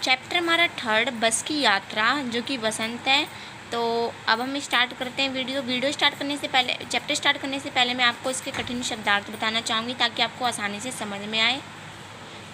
Chapter हमारा third, बस की यात्रा, जो कि बसंत है। तो अब हम स्टार्ट करते हैं वीडियो स्टार्ट करने से पहले, चैप्टर स्टार्ट करने से पहले मैं आपको इसके कठिन शब्दार्थ बताना चाहूँगी ताकि आपको आसानी से समझ में आए।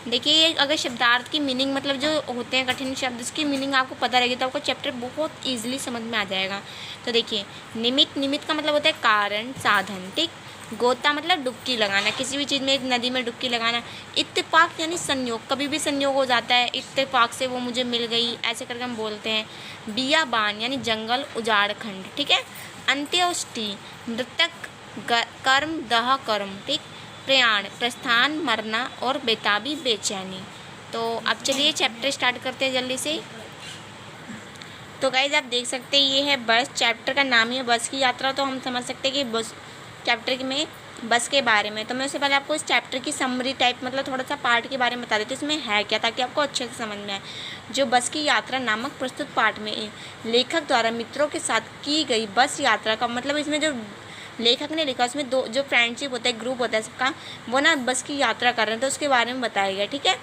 देखिए, ये अगर शब्दार्थ की मीनिंग मतलब जो होते हैं कठिन शब्द, उसकी मीनिंग आपको पता रहेगी तो आपको चैप्टर बहुत ईजिली समझ में आ जाएगा। तो देखिए, निमित्त का मतलब होता है कारण, साधन, ठीक। गोता मतलब डुबकी लगाना, किसी भी चीज़ में, एक नदी में डुबकी लगाना। इत्तेफाक यानी संयोग, कभी भी संयोग हो जाता है, इत्तेफाक से वो मुझे मिल गई, ऐसे करके हम बोलते हैं। बियाबान यानी जंगल, उजाड़ खंड, ठीक है। अंत्योष्टि मृतक, कर्म दह कर्म, ठीक। प्रयाण प्रस्थान, मरना, और बेताबी बेचैनी। तो अब चलिए चैप्टर स्टार्ट करते हैं जल्दी से। तो गाइज आप देख सकते हैं ये है बस, चैप्टर का नाम ही है बस की यात्रा। तो हम समझ सकते हैं कि बस चैप्टर में बस के बारे में। तो मैं उससे पहले आपको इस चैप्टर की समरी टाइप मतलब थोड़ा सा पार्ट के बारे में बता देती हूँ इसमें है क्या, ताकि आपको अच्छे से समझ में आए। जो बस की यात्रा नामक प्रस्तुत पाठ में लेखक द्वारा मित्रों के साथ की गई बस यात्रा का मतलब, इसमें जो लेखक ने लिखा उसमें दो जो फ्रेंडशिप होता है, ग्रुप होता है सबका, वो ना बस की यात्रा कर रहे हैं, तो उसके बारे में बताया गया, ठीक है।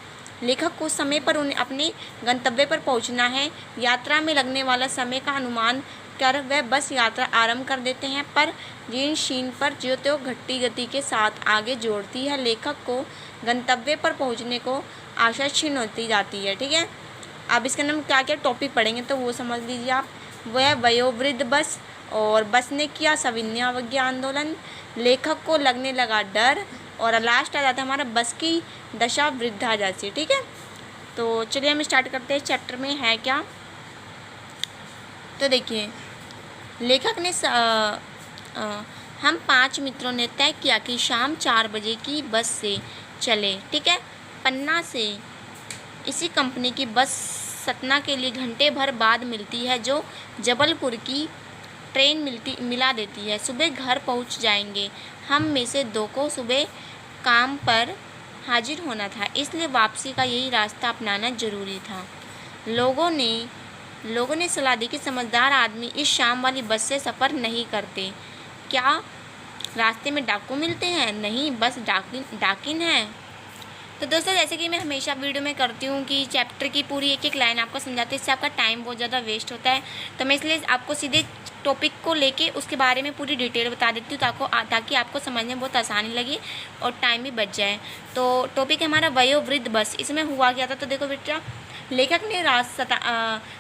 लेखक को समय पर उन्हें अपने गंतव्य पर पहुंचना है। यात्रा में लगने वाला समय का अनुमान कर वह बस यात्रा आरंभ कर देते हैं, पर ऋण शीन पर जो तो घटती गति के साथ आगे जोड़ती है। लेखक को गंतव्य पर पहुंचने को आशा क्षीण होती जाती है, ठीक है। अब इसके अंदर हम क्या क्या टॉपिक पढ़ेंगे तो वो समझ लीजिए आप। वह वयोवृद्ध बस, और बस ने किया सविनय अवज्ञा आंदोलन, लेखक को लगने लगा डर, और लास्ट आ जाता है हमारा बस की दशा वृद्धा जैसी, ठीक है। तो चलिए हम स्टार्ट करते हैं चैप्टर में है क्या। तो देखिए, लेखक ने हम 5 मित्रों ने तय किया कि शाम 4 बजे की बस से चले, ठीक है। पन्ना से इसी कंपनी की बस सतना के लिए घंटे भर बाद मिलती है, जो जबलपुर की ट्रेन मिला देती है। सुबह घर पहुंच जाएंगे। हम में से 2 को सुबह काम पर हाजिर होना था, इसलिए वापसी का यही रास्ता अपनाना जरूरी था। लोगों ने सलाह दी कि समझदार आदमी इस शाम वाली बस से सफ़र नहीं करते। क्या रास्ते में डाकू मिलते हैं? नहीं, बस डाकिन है। तो दोस्तों, जैसे कि मैं हमेशा वीडियो में करती हूँ कि चैप्टर की पूरी एक एक लाइन आपको समझाती हूँ, इससे आपका टाइम बहुत ज़्यादा वेस्ट होता है। तो मैं इसलिए आपको सीधे टॉपिक को लेके उसके बारे में पूरी डिटेल बता देती हूँ ताकि आपको समझने में बहुत आसानी लगे और टाइम भी बच जाए। तो टॉपिक है हमारा वयोवृद्ध बस। इसमें हुआ क्या था, तो देखो बेटा, लेखक ने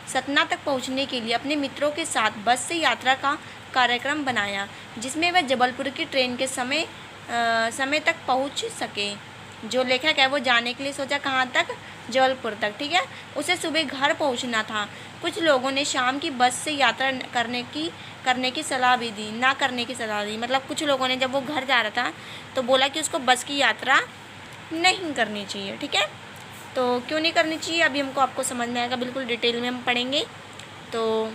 सतना तक पहुँचने के लिए अपने मित्रों के साथ बस से यात्रा का कार्यक्रम बनाया, जिसमें वह जबलपुर की ट्रेन के समय तक पहुँच सके। जो लेखक है वो जाने के लिए सोचा कहाँ तक, जबलपुर तक, ठीक है। उसे सुबह घर पहुंचना था। कुछ लोगों ने शाम की बस से यात्रा करने की सलाह भी दी, ना करने की सलाह दी। मतलब कुछ लोगों ने जब वो घर जा रहा था तो बोला कि उसको बस की यात्रा नहीं करनी चाहिए, ठीक है। तो क्यों नहीं करनी चाहिए अभी आपको समझ में आएगा, बिल्कुल डिटेल में हम पढ़ेंगे। तो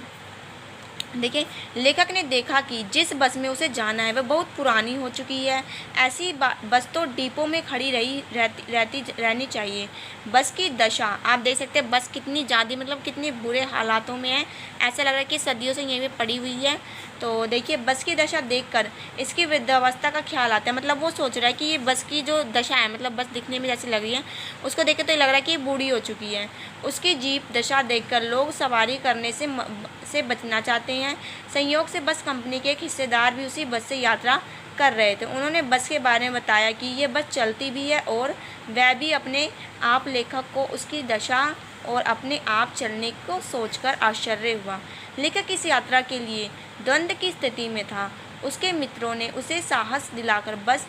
देखिए, लेखक ने देखा कि जिस बस में उसे जाना है वह बहुत पुरानी हो चुकी है। ऐसी बस तो डिपो में खड़ी रहनी चाहिए। बस की दशा आप देख सकते हैं, बस कितनी ज़्यादा मतलब कितने बुरे हालातों में है, ऐसा लग रहा है कि सदियों से यहीं पे पड़ी हुई है। तो देखिए, बस की दशा देखकर इसकी वृद्धावस्था का ख्याल आता है। मतलब वो सोच रहा है कि ये बस की जो दशा है, मतलब बस दिखने में जैसी लग रही है, उसको देख के तो ये लग रहा है कि ये बूढ़ी हो चुकी है। उसकी जीप दशा देखकर लोग सवारी करने से बचना चाहते हैं। संयोग से बस कंपनी के एक हिस्सेदार भी उसी बस से यात्रा कर रहे थे। उन्होंने बस के बारे में बताया कि ये बस चलती भी है, और वह भी अपने आप। लेखक को उसकी दशा और अपने आप चलने को सोचकर आश्चर्य हुआ। लेखक इस यात्रा के लिए द्वंद्व की स्थिति में था। उसके मित्रों ने उसे साहस दिलाकर बस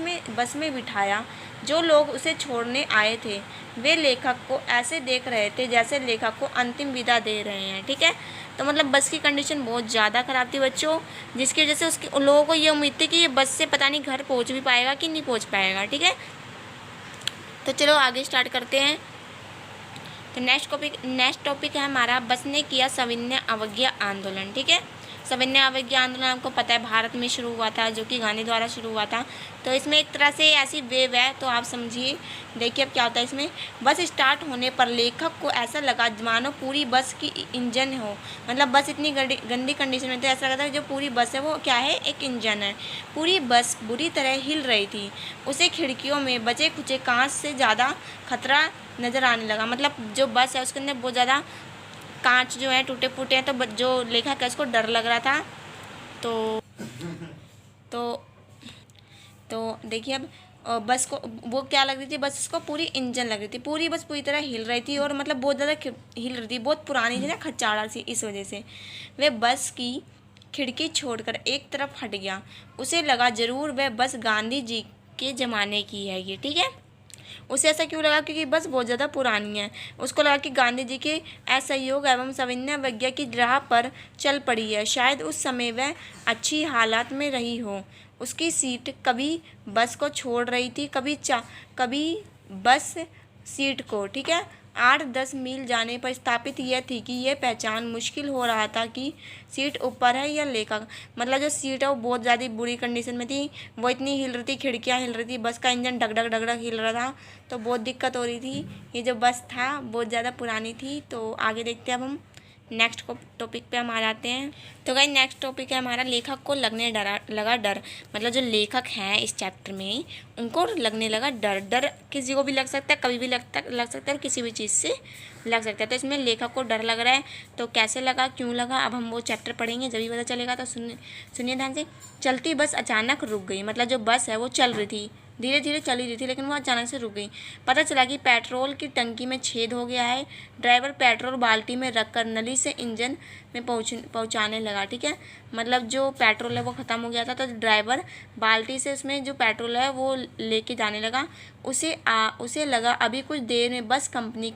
में बिठाया। जो लोग उसे छोड़ने आए थे वे लेखक को ऐसे देख रहे थे जैसे लेखक को अंतिम विदा दे रहे हैं, ठीक है। तो मतलब बस की कंडीशन बहुत ज़्यादा ख़राब थी बच्चों, जिसकी वजह से उन लोगों को ये उम्मीद थी कि ये बस से पता नहीं घर पहुंच भी पाएगा कि नहीं पहुंच पाएगा, ठीक है। तो चलो आगे स्टार्ट करते हैं। तो नेक्स्ट टॉपिक है हमारा, बस ने किया सविनय अवज्ञा आंदोलन, ठीक है। सविनय अवज्ञा आंदोलन आपको पता है भारत में शुरू हुआ था, जो कि गांधी द्वारा शुरू हुआ था। तो इसमें एक तरह से ऐसी वेव है, तो आप समझिए। देखिए अब क्या होता है इसमें, बस स्टार्ट होने पर लेखक को ऐसा लगा मानो पूरी बस की इंजन हो। मतलब बस इतनी गंदी कंडीशन में थी, ऐसा लगा था जो पूरी बस है वो क्या है, एक इंजन है। पूरी बस बुरी तरह हिल रही थी। उसे खिड़कियों में बचे खुचे कांच से ज़्यादा खतरा नज़र आने लगा। मतलब जो बस है उसके अंदर बहुत ज़्यादा कांच जो है टूटे फूटे हैं, तो जो लेखक है उसको डर लग रहा था। तो तो तो देखिए अब बस को वो क्या लग रही थी, बस उसको पूरी इंजन लग रही थी। पूरी बस पूरी तरह हिल रही थी और मतलब बहुत ज़्यादा हिल रही थी, बहुत पुरानी थी ना, खचाड़ा सी। इस वजह से वह बस की खिड़की छोड़कर एक तरफ हट गया। उसे लगा जरूर वह बस गांधी जी के ज़माने की है ये, ठीक है। उसे ऐसा क्यों लगा, क्योंकि बस बहुत ज़्यादा पुरानी है। उसको लगा कि गांधी जी के असहयोग एवं सविनय अवज्ञा की राह पर चल पड़ी है। शायद उस समय वह अच्छी हालात में रही हो। उसकी सीट कभी बस को छोड़ रही थी, कभी बस सीट को, ठीक है। 8-10 मील जाने पर स्थापित यह थी कि यह पहचान मुश्किल हो रहा था कि सीट ऊपर है या लेखक। मतलब जो सीट है वो बहुत ज़्यादा बुरी कंडीशन में थी, वो इतनी हिल रही थी, खिड़कियाँ हिल रही थी, बस का इंजन ढक ढक ढक ढक हिल रहा था, तो बहुत दिक्कत हो रही थी। ये जो बस था बहुत ज़्यादा पुरानी थी। तो आगे देखते हैं अब हम नेक्स्ट टॉपिक पे हम आ जाते हैं। तो गाइस नेक्स्ट टॉपिक है हमारा, लेखक को लगा डर। मतलब जो लेखक हैं इस चैप्टर में उनको लगने लगा डर। डर किसी को भी लग सकता है, कभी भी लग सकता है, और किसी भी चीज़ से लग सकता है। तो इसमें लेखक को डर लग रहा है, तो कैसे लगा, क्यों लगा, अब हम वो चैप्टर पढ़ेंगे जब भी पता चलेगा। तो सुनिए ध्यान से। चलती बस अचानक रुक गई। मतलब जो बस है वो चल रही थी, धीरे धीरे चली रही थी, लेकिन वो अचानक से रुक गई। पता चला कि पेट्रोल की टंकी में छेद हो गया है। ड्राइवर पेट्रोल बाल्टी में रखकर नली से इंजन में पहुंचाने लगा, ठीक है। मतलब जो पेट्रोल है वो ख़त्म हो गया था, तो ड्राइवर बाल्टी से उसमें जो पेट्रोल है वो लेके जाने लगा। उसे लगा अभी कुछ देर में बस कंपनी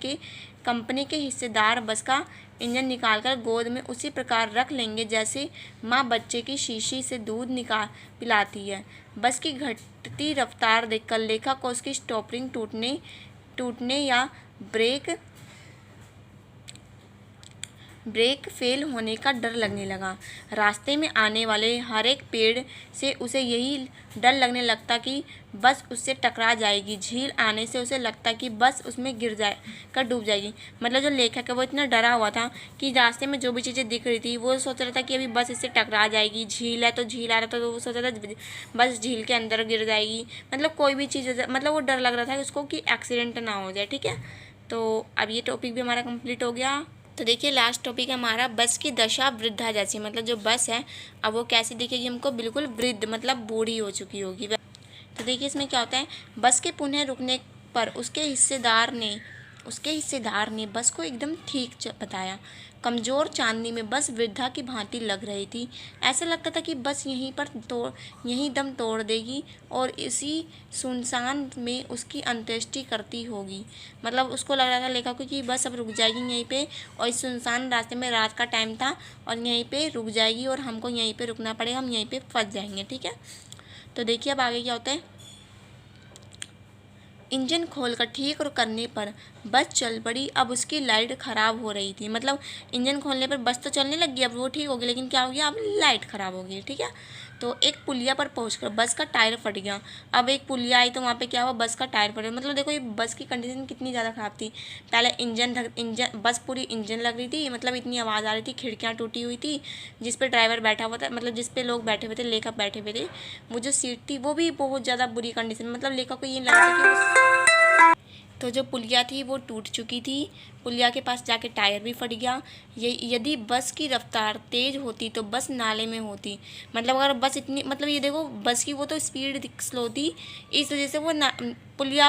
के हिस्सेदार बस का इंजन निकालकर गोद में उसी प्रकार रख लेंगे जैसे माँ बच्चे की शीशी से दूध पिलाती है। बस की घटती रफ्तार देखकर लेखक को उसकी स्टॉपिंग टूटने या ब्रेक फेल होने का डर लगने लगा। रास्ते में आने वाले हर एक पेड़ से उसे यही डर लगने लगता कि बस उससे टकरा जाएगी। झील आने से उसे लगता कि बस उसमें डूब जाएगी। मतलब जो लेखक है वो इतना डरा हुआ था कि रास्ते में जो भी चीज़ें दिख रही थी वो सोच रहा था कि अभी बस इससे टकरा जाएगी। झील है तो झील आ रहा था, तो वो सोच रहा था बस झील के अंदर गिर जाएगी। मतलब कोई भी चीज़, मतलब वो डर लग रहा था कि उसको कि एक्सीडेंट ना हो जाए, ठीक है। तो अब ये टॉपिक भी हमारा कंप्लीट हो गया। तो देखिए लास्ट टॉपिक है हमारा, बस की दशा वृद्धा जैसी। मतलब जो बस है अब वो कैसी दिखेगी हमको, बिल्कुल वृद्ध, मतलब बूढ़ी हो चुकी होगी। तो देखिए इसमें क्या होता है, बस के पुनः रुकने पर उसके हिस्सेदार ने बस को एकदम ठीक बताया। कमज़ोर चांदनी में बस वृद्धा की भांति लग रही थी। ऐसा लगता था कि बस यहीं दम तोड़ देगी और इसी सुनसान में उसकी अंत्येष्टि करती होगी। मतलब उसको लग रहा था लेखक को कि बस अब रुक जाएगी यहीं पे, और इस सुनसान रास्ते में रात का टाइम था और यहीं पे रुक जाएगी और हमको यहीं पे रुकना पड़ेगा, हम यहीं पे फंस जाएंगे, ठीक है। तो देखिए अब आगे क्या होता है। इंजन खोलकर ठीक करने पर बस चल पड़ी। अब उसकी लाइट ख़राब हो रही थी। मतलब इंजन खोलने पर बस तो चलने लग गई, अब वो ठीक हो गई, लेकिन क्या हो गया, अब लाइट ख़राब हो गई, ठीक है। तो एक पुलिया पर पहुंचकर बस का टायर फट गया। अब एक पुलिया आई तो वहाँ पे क्या हुआ, बस का टायर फट गया। मतलब देखो ये बस की कंडीशन कितनी ज़्यादा ख़राब थी। पहले इंजन बस पूरी इंजन लग रही थी, मतलब इतनी आवाज़ आ रही थी, खिड़कियाँ टूटी हुई थी, जिस पे ड्राइवर बैठा हुआ था, मतलब जिस पे लोग बैठे हुए थे, लेखक बैठे हुए थे, वो जो सीट थी वो भी बहुत ज़्यादा बुरी कंडीशन में। मतलब लेखक को ये लगा था कि तो जो पुलिया थी वो टूट चुकी थी। पुलिया के पास जाके टायर भी फट गया। ये यदि बस की रफ्तार तेज़ होती तो बस नाले में होती। मतलब अगर बस इतनी, मतलब ये देखो बस की वो तो स्पीड स्लो थी, इस वजह से वो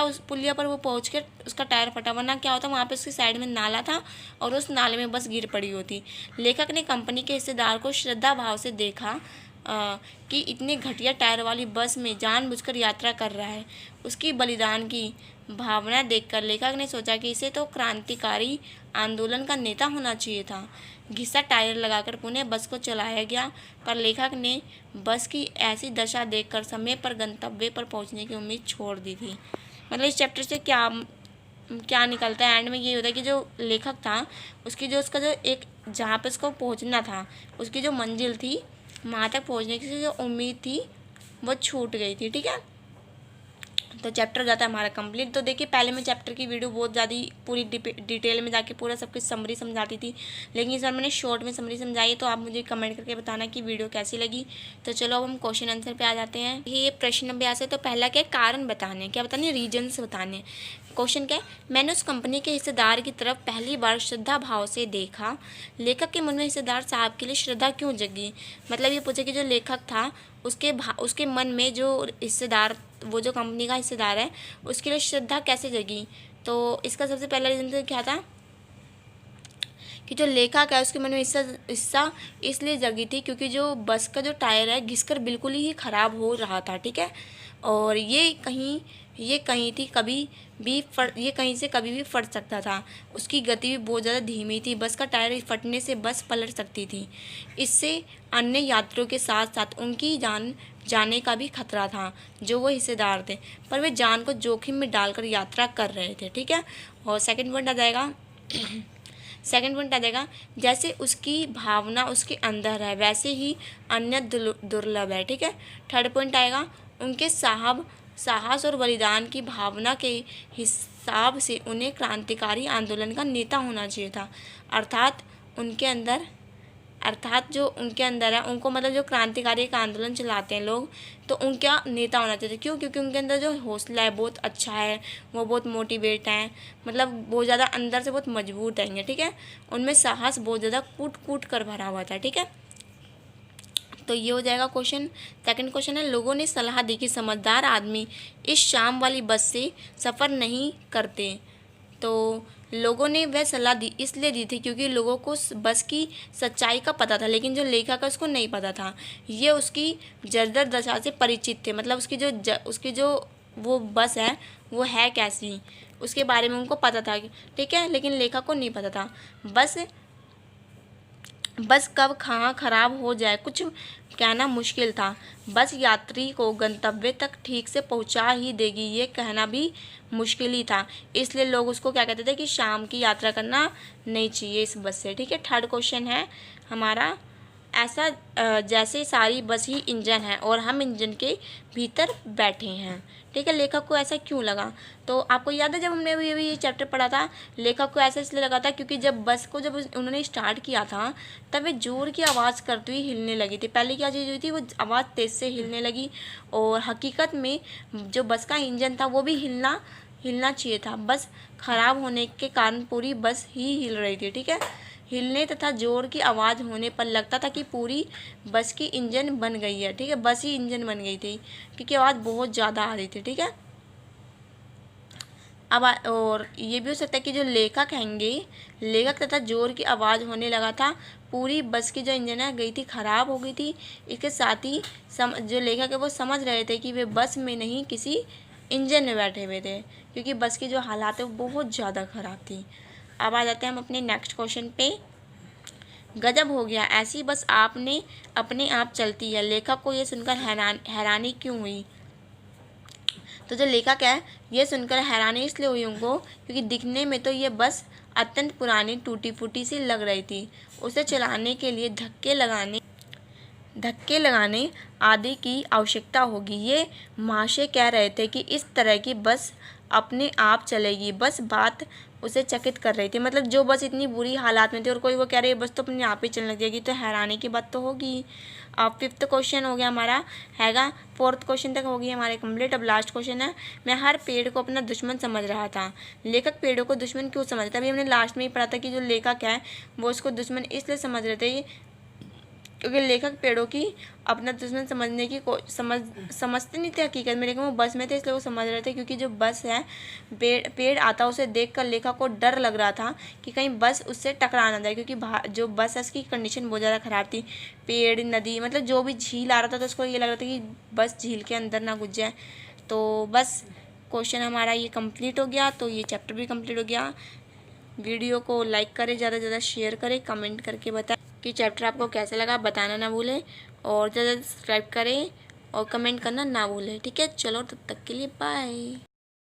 उस पुलिया पर वो पहुंच कर उसका टायर फटा, वरना क्या होता वहाँ पे उसकी साइड में नाला था और उस नाले में बस गिर पड़ी होती। लेखक ने कंपनी के हिस्सेदार को श्रद्धा भाव से देखा कि इतने घटिया टायर वाली बस में जानबूझकर यात्रा कर रहा है। उसकी बलिदान की भावना देखकर लेखक ने सोचा कि इसे तो क्रांतिकारी आंदोलन का नेता होना चाहिए था। घिसा टायर लगाकर पुनः बस को चलाया गया, पर लेखक ने बस की ऐसी दशा देखकर समय पर गंतव्य पर पहुंचने की उम्मीद छोड़ दी थी। मतलब इस चैप्टर से क्या क्या निकलता है एंड में, ये होता है कि जो लेखक था उसकी जो उसका जो एक जहाँ पे उसको पहुँचना था, उसकी जो मंजिल थी, वहाँ तक पहुँचने की जो उम्मीद थी वो छूट गई थी। ठीक है, तो चैप्टर हो जाता है हमारा कंप्लीट। तो देखिए पहले मैं चैप्टर की वीडियो बहुत ज़्यादा पूरी डिटेल में जाके पूरा सब कुछ समरी समझाती थी, लेकिन इस बार मैंने शॉर्ट में समरी समझाई। तो आप मुझे कमेंट करके बताना कि वीडियो कैसी लगी। तो चलो अब हम क्वेश्चन आंसर पे आ जाते हैं। ये प्रश्न अभ्यास है। तो पहला क्या है, कारण बताने, क्या बताने, रीजन्स बताने। क्वेश्चन क्या है, मैंने उस कंपनी के हिस्सेदार की तरफ पहली बार श्रद्धा भाव से देखा, लेखक के मन में हिस्सेदार साहब के लिए श्रद्धा क्यों जगी। मतलब ये पूछे कि जो लेखक था उसके मन में जो हिस्सेदार, वो जो कंपनी का हिस्सेदार है, उसके लिए श्रद्धा कैसे जगी। तो इसका सबसे पहला रीज़न तो क्या था कि जो लेखक है उसके मन में हिस्सा इसलिए जगी थी क्योंकि जो बस का जो टायर है घिसकर बिल्कुल ही ख़राब हो रहा था। ठीक है, और ये कहीं थी कभी भी ये कहीं से कभी भी फट सकता था। उसकी गति भी बहुत ज़्यादा धीमी थी, बस का टायर फटने से बस पलट सकती थी। इससे अन्य यात्रियों के साथ साथ उनकी जान जाने का भी खतरा था जो वो हिस्सेदार थे, पर वे जान को जोखिम में डालकर यात्रा कर रहे थे। ठीक है, और सेकंड पॉइंट आ जाएगा जैसे उसकी भावना उसके अंदर है वैसे ही अन्य दुर्लभ है। ठीक है, थर्ड पॉइंट आएगा, उनके साहस और बलिदान की भावना के हिसाब से उन्हें क्रांतिकारी आंदोलन का नेता होना चाहिए था। अर्थात जो उनके अंदर है उनको, मतलब जो क्रांतिकारी का आंदोलन चलाते हैं लोग, तो उनका नेता होना चाहिए। क्यों? क्योंकि उनके अंदर जो हौसला है बहुत अच्छा है, वो बहुत मोटिवेट हैं, मतलब बहुत ज़्यादा अंदर से बहुत मजबूत हैं। ठीक है, उनमें साहस बहुत ज़्यादा कूट कर भरा हुआ था। ठीक है, तो ये हो जाएगा क्वेश्चन। सेकंड क्वेश्चन है, लोगों ने सलाह दी कि समझदार आदमी इस शाम वाली बस से सफ़र नहीं करते। तो लोगों ने वह सलाह इसलिए दी थी क्योंकि लोगों को बस की सच्चाई का पता था, लेकिन जो लेखक है उसको नहीं पता था। ये उसकी जर्जर दशा से परिचित थे, मतलब उसकी जो वो बस है वो है कैसी, उसके बारे में उनको पता था। ठीक है, लेकिन लेखक को नहीं पता था। बस कब कहाँ ख़राब हो जाए कुछ कहना मुश्किल था। बस यात्री को गंतव्य तक ठीक से पहुँचा ही देगी ये कहना भी मुश्किल ही था। इसलिए लोग उसको क्या कहते थे कि शाम की यात्रा करना नहीं चाहिए इस बस से। ठीक है, थर्ड क्वेश्चन है हमारा, ऐसा जैसे सारी बस ही इंजन है और हम इंजन के भीतर बैठे हैं। ठीक है, लेखक को ऐसा क्यों लगा। तो आपको याद है जब हमने अभी ये चैप्टर पढ़ा था, लेखक को ऐसा इसलिए लगा था क्योंकि जब बस को जब उन्होंने स्टार्ट किया था तब वे जोर की आवाज़ करती हुई हिलने लगी थी। पहले क्या चीज़ हुई थी, वो आवाज़ तेज़ से हिलने लगी, और हकीकत में जो बस का इंजन था वो भी हिलना चाहिए था। बस ख़राब होने के कारण पूरी बस ही हिल रही थी। ठीक है, हिलने तथा जोर की आवाज़ होने पर लगता था कि पूरी बस की इंजन बन गई है। ठीक है, बस ही इंजन बन गई थी क्योंकि आवाज़ बहुत ज़्यादा आ रही थी। ठीक है, अब और ये भी हो सकता है कि जो लेखक तथा जोर की आवाज़ होने लगा था, पूरी बस की जो इंजन है गई थी, ख़राब हो गई थी। इसके साथ ही जो लेखक है वो समझ रहे थे कि वे बस में नहीं किसी इंजन में बैठे हुए थे, क्योंकि बस की जो हालात है वो बहुत ज़्यादा ख़राब थी। अब आ जाते हैं हम अपने नेक्स्ट क्वेश्चन पे। गजब हो गया, ऐसी बस अपने आप चलती है। लेखक को ये सुनकर हैरानी क्यों हुई। तो जो लेखक है ये सुनकर हैरानी इसलिए हुई उनको क्योंकि दिखने में तो ये बस अत्यंत पुरानी टूटी फूटी सी लग रही थी। उसे चलाने के लिए धक्के लगाने आदि की आवश्यकता होगी। ये महाशय कह रहे थे कि इस तरह की बस अपने आप चलेगी। बस बात उसे चकित कर रही थी, मतलब जो बस इतनी बुरी हालात में थी और कोई वो कह रही है बस तो अपने आप ही चलने लग जाएगी, तो हैरानी की बात तो होगी। अब फिफ्थ क्वेश्चन हो गया हमारा, हैगा फोर्थ क्वेश्चन तक हो गई हमारे कंप्लीट। अब लास्ट क्वेश्चन है, मैं हर पेड़ को अपना दुश्मन समझ रहा था। लेखक पेड़ों को दुश्मन क्यों समझता है। अभी हमने लास्ट में ही पढ़ा था कि जो लेखक है वो उसको दुश्मन इसलिए समझ रहे थे क्योंकि लेखक पेड़ों की अपना दुश्मन समझने की समझते नहीं थे हकीकत में, लेकिन वो बस में थे इसलिए वो समझ रहे थे। क्योंकि जो बस है पेड़ आता उसे देखकर लेखक को डर लग रहा था कि कहीं बस उससे टकरा ना जाए, क्योंकि जो बस है उसकी कंडीशन बहुत ज़्यादा ख़राब थी। पेड़, नदी, मतलब जो भी झील आ रहा था तो उसको ये लग रहा था कि बस झील के अंदर ना घुस जाए। तो बस क्वेश्चन हमारा ये कंप्लीट हो गया, तो ये चैप्टर भी कंप्लीट हो गया। वीडियो को लाइक करें, ज़्यादा से ज़्यादा शेयर करें, कमेंट करके बताएं कि चैप्टर आपको कैसा लगा, बताना ना भूलें, और ज़्यादा सब्सक्राइब करें और कमेंट करना ना भूलें। ठीक है, चलो तब तक के लिए बाय।